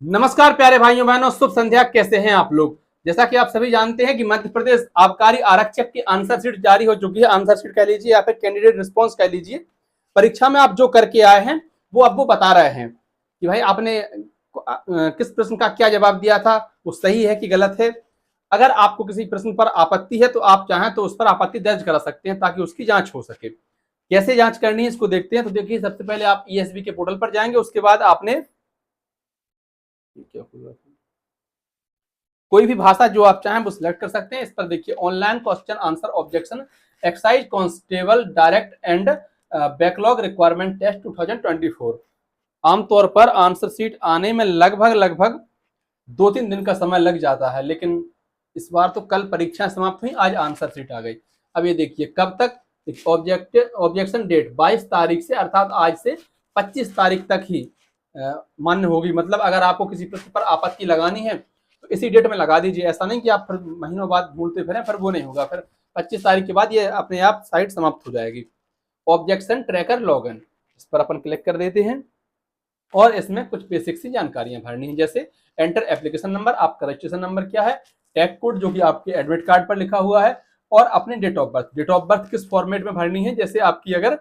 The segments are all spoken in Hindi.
नमस्कार प्यारे भाइयों बहनों, शुभ संध्या। कैसे हैं आप लोग। जैसा कि आप सभी जानते हैं कि मध्य प्रदेश आबकारी आरक्षक की आंसर शीट जारी हो चुकी है। आंसर शीट कह लीजिए या फिर कैंडिडेट रिस्पॉन्स कह लीजिए। परीक्षा में आप जो करके आए हैं वो अब वो बता रहे हैं कि भाई आपने किस प्रश्न का क्या जवाब दिया था, वो सही है कि गलत है। अगर आपको किसी प्रश्न पर आपत्ति है तो आप चाहें तो उस पर आपत्ति दर्ज करा सकते हैं ताकि उसकी जांच हो सके। कैसे जांच करनी है इसको देखते हैं। तो देखिए, सबसे पहले आप ईएसबी के पोर्टल पर जाएंगे। उसके बाद आपने कोई भी भाषा जो आप चाहें वो सिलेक्ट कर सकते हैं। इस पर देखिए, online question answer objection excise constable direct and backlog requirement test 2024। आमतौर पर आंसर शीट आने में लगभग 2-3 दिन का समय लग जाता है, लेकिन इस बार तो कल परीक्षा समाप्त हुई, आज आंसर शीट आ गई। अब ये देखिए कब तक। ऑब्जेक्शन डेट 22 तारीख से, अर्थात आज से 25 तारीख तक ही मान्य होगी। मतलब अगर आपको किसी प्रश्न पर आपत्ति लगानी है तो इसी डेट में लगा दीजिए। ऐसा नहीं कि आप फिर महीनों बाद ढूंढते फिरें, फिर वो नहीं होगा। फिर 25 तारीख के बाद ये अपने आप साइट समाप्त हो जाएगी। ऑब्जेक्शन ट्रैकर लॉगिन, इस पर अपन क्लिक कर देते हैं और इसमें कुछ बेसिक सी जानकारियां भरनी है, जैसे एंटर एप्लीकेशन नंबर, आपका रजिस्ट्रेशन नंबर क्या है, टैग कोड जो कि आपके एडमिट कार्ड पर लिखा हुआ है, और अपनी date of birth. Date of birth किस फॉर्मेट में भरनी है, जैसे आपकी अगर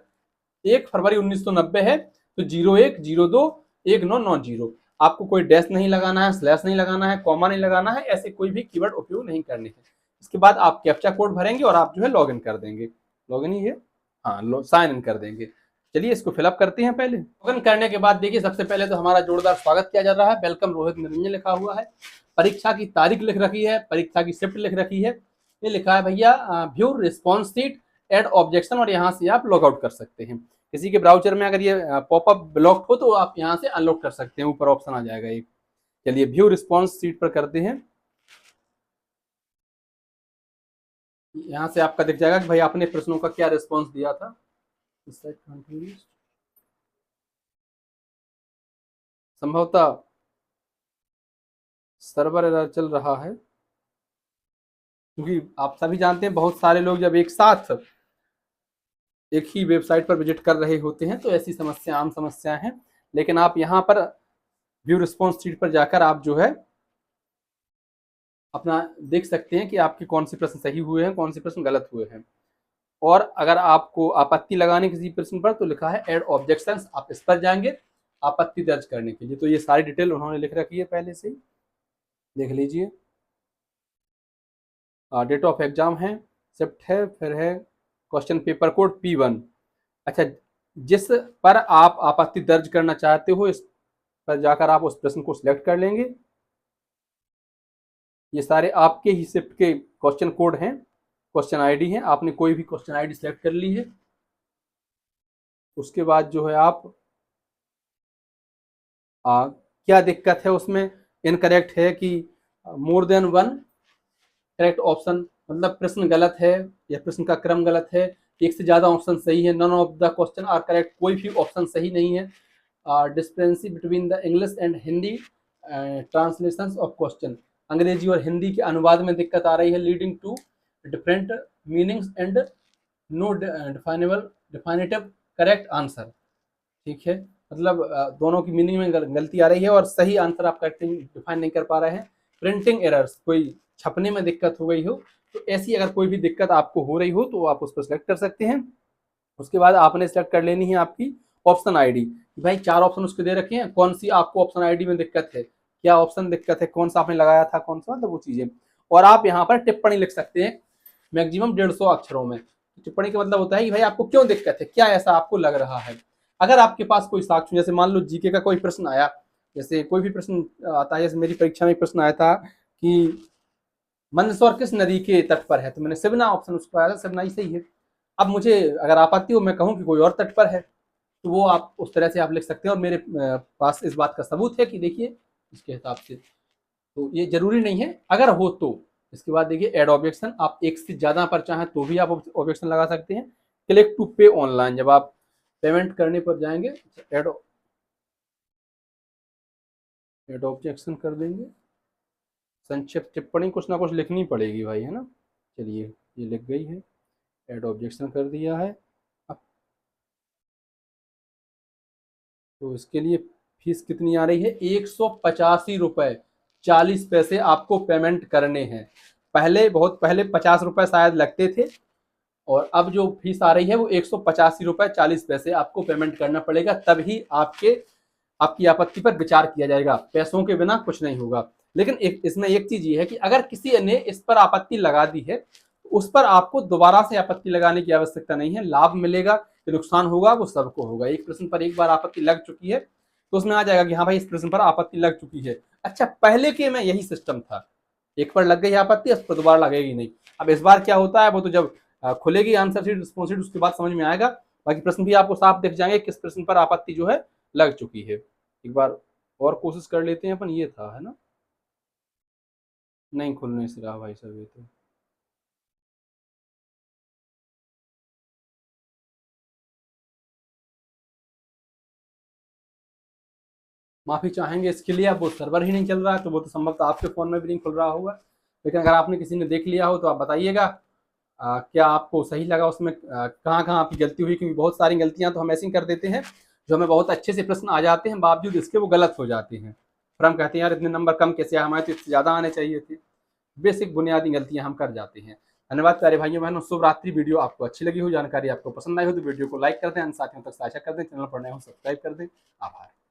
1 फरवरी 1990 है तो 01021990। आपको कोई डैश नहीं लगाना है, स्लैश नहीं लगाना है, कॉमा नहीं लगाना है, ऐसे कोई भी कीवर्ड उपयोग नहीं करने हैं। इसके बाद आप कैप्चा कोड भरेंगे और आप जो है लॉग इन कर देंगे। लॉग इन ही है, हाँ, साइन इन कर देंगे। चलिए इसको फिलअप करते हैं। पहले लॉग इन करने के बाद देखिए, सबसे पहले तो हमारा जोरदार स्वागत किया जा रहा है। वेलकम रोहित निरंजन लिखा हुआ है। परीक्षा की तारीख लिख रखी है, परीक्षा की शिफ्ट लिख रखी है। ये लिखा है भैया view response sheet add objection, और यहाँ से आप लॉग आउट कर सकते हैं। किसी के ब्राउजर में अगर ये पॉपअप ब्लॉक हो तो आप यहाँ से अनलॉक कर सकते हैं, ऊपर ऑप्शन आ जाएगा एक। चलिए व्यू रिस्पॉन्स शीट पर करते हैं। यहाँ से आपका दिख जाएगा कि भाई आपने प्रश्नों का क्या रिस्पॉन्स दिया था। संभवतः सर्वर एरर चल रहा है, क्योंकि आप सभी जानते हैं बहुत सारे लोग जब एक साथ एक ही वेबसाइट पर विजिट कर रहे होते हैं तो ऐसी समस्या आम समस्या है। लेकिन आप यहाँ पर व्यू रिस्पॉन्स शीट पर जाकर आप जो है अपना देख सकते हैं कि आपके कौन से प्रश्न सही हुए हैं, कौन से प्रश्न गलत हुए हैं। और अगर आपको आपत्ति लगाने किसी प्रश्न पर तो लिखा है ऐड ऑब्जेक्शंस, आप इस पर जाएंगे आपत्ति दर्ज करने के लिए। तो ये सारी डिटेल उन्होंने लिख रखी है पहले से ही, देख लीजिए। डेट ऑफ एग्जाम है, शिफ्ट है, फिर है क्वेश्चन पेपर कोड P1। अच्छा, जिस पर आप आपत्ति दर्ज करना चाहते हो इस पर जाकर आप उस प्रश्न को सिलेक्ट कर लेंगे। ये सारे आपके ही शिफ्ट के क्वेश्चन कोड हैं, क्वेश्चन आईडी है। आपने कोई भी क्वेश्चन आईडी सिलेक्ट कर ली है। उसके बाद जो है आप क्या दिक्कत है उसमें, इनकरेक्ट है कि more than one correct option, मतलब प्रश्न गलत है या प्रश्न का क्रम गलत है, एक से ज्यादा ऑप्शन सही है, none of the question are correct, कोई भी ऑप्शन सही नहीं है। Discrepancy between the English and Hindi translation of question, अंग्रेजी और हिंदी के अनुवाद में दिक्कत आ रही है, leading to different meanings and no definitive correct answer. ठीक है, मतलब दोनों की मीनिंग में गलती आ रही है और सही आंसर आप करेक्ट डिफाइन नहीं कर पा रहे हैं। प्रिंटिंग एरर्स, कोई छपने में दिक्कत हो गई हो, तो ऐसी अगर कोई भी दिक्कत आपको हो रही हो तो आप उस पर सिलेक्ट कर सकते हैं। उसके बाद आपने सेलेक्ट कर लेनी है आपकी ऑप्शन आईडी। भाई 4 ऑप्शन उसके दे रखे हैं, कौन सी आपको ऑप्शन आईडी में दिक्कत है, क्या ऑप्शन दिक्कत है, कौन सा आपने लगाया था, कौन सा, मतलब वो चीजें। और आप यहाँ पर टिप्पणी लिख सकते हैं मैक्सिमम 150 अक्षरों में। टिप्पणी का मतलब होता है कि भाई आपको क्यों दिक्कत है, क्या ऐसा आपको लग रहा है। अगर आपके पास कोई साक्ष्य, जैसे मान लो जीके का कोई प्रश्न आया, जैसे कोई भी प्रश्न आता है, जैसे मेरी परीक्षा में प्रश्न आया था कि मंदसौर किस नदी के तट पर है, तो मैंने शिवना ऑप्शन उसको आया था, शिवना ही सही है। अब मुझे अगर आपत्ति हो, मैं कहूँ कि कोई और तट पर है, तो वो आप उस तरह से आप लिख सकते हैं और मेरे पास इस बात का सबूत है कि देखिए इसके हिसाब से। तो ये जरूरी नहीं है, अगर हो तो। इसके बाद देखिए एड ऑब्जेक्शन, आप एक से ज्यादा पर चाहें तो भी आप ऑब्जेक्शन लगा सकते हैं। क्लिक टू पे ऑनलाइन, जब आप पेमेंट करने पर जाएंगे एड ऑब्जेक्शन कर देंगे। संक्षिप्त टिप्पणी कुछ ना कुछ लिखनी पड़ेगी भाई, है ना। चलिए ये लिख गई है, एड ऑब्जेक्शन कर दिया है। अब तो इसके लिए फीस कितनी आ रही है? 185 रुपए 40 पैसे आपको पेमेंट करने हैं। पहले, बहुत पहले 50 रुपए शायद लगते थे, और अब जो फीस आ रही है वो 185 रुपए 40 पैसे आपको पेमेंट करना पड़ेगा, तभी आपकी आपत्ति पर विचार किया जाएगा। पैसों के बिना कुछ नहीं होगा। लेकिन इसमें एक चीज ये है कि अगर किसी ने इस पर आपत्ति लगा दी है, तो उस पर आपको दोबारा से आपत्ति लगाने की आवश्यकता नहीं है। लाभ मिलेगा कि नुकसान होगा वो सबको होगा। एक प्रश्न पर एक बार आपत्ति लग चुकी है तो उसमें आ जाएगा कि हाँ भाई इस प्रश्न पर आपत्ति लग चुकी है। अच्छा, पहले के में यही सिस्टम था, एक पर लग गई आपत्ति, उस पर दोबारा लगेगी नहीं। अब इस बार क्या होता है वो तो जब खुलेगी आंसर शीट, रिस्पॉन्स शीट, उसके बाद समझ में आएगा। बाकी प्रश्न भी आपको साफ दिख जाएंगे किस प्रश्न पर आपत्ति जो है लग चुकी है। एक बार और कोशिश कर लेते हैं अपन। ये था, है ना? नहीं खुलने से रहा भाई साहब ये तो। माफी चाहेंगे इसके लिए, अब वो सर्वर ही नहीं चल रहा है, तो वो तो संभवतः आपके फोन में भी नहीं खुल रहा होगा। लेकिन अगर आपने किसी ने देख लिया हो तो आप बताइएगा क्या आपको सही लगा, उसमें कहाँ कहाँ आपकी गलती हुई, क्योंकि बहुत सारी गलतियां तो हम ऐसी कर देते हैं जो हमें बहुत अच्छे से प्रश्न आ जाते हैं, बावजूद इसके वो गलत हो जाते हैं। फिर हम कहते हैं यार इतने नंबर कम कैसे आए, हमारे तो इससे ज़्यादा आने चाहिए थे। बेसिक बुनियादी गलतियां हम कर जाते हैं। धन्यवाद प्यारे भाइयों बहनों, शुभ रात्रि। वीडियो आपको अच्छी लगी हो, जानकारी आपको पसंद आई हो तो वीडियो को लाइक कर दें, अन्य साथियों तक साझा कर दें, चैनल पर नए हो सब्सक्राइब कर दें। आभार।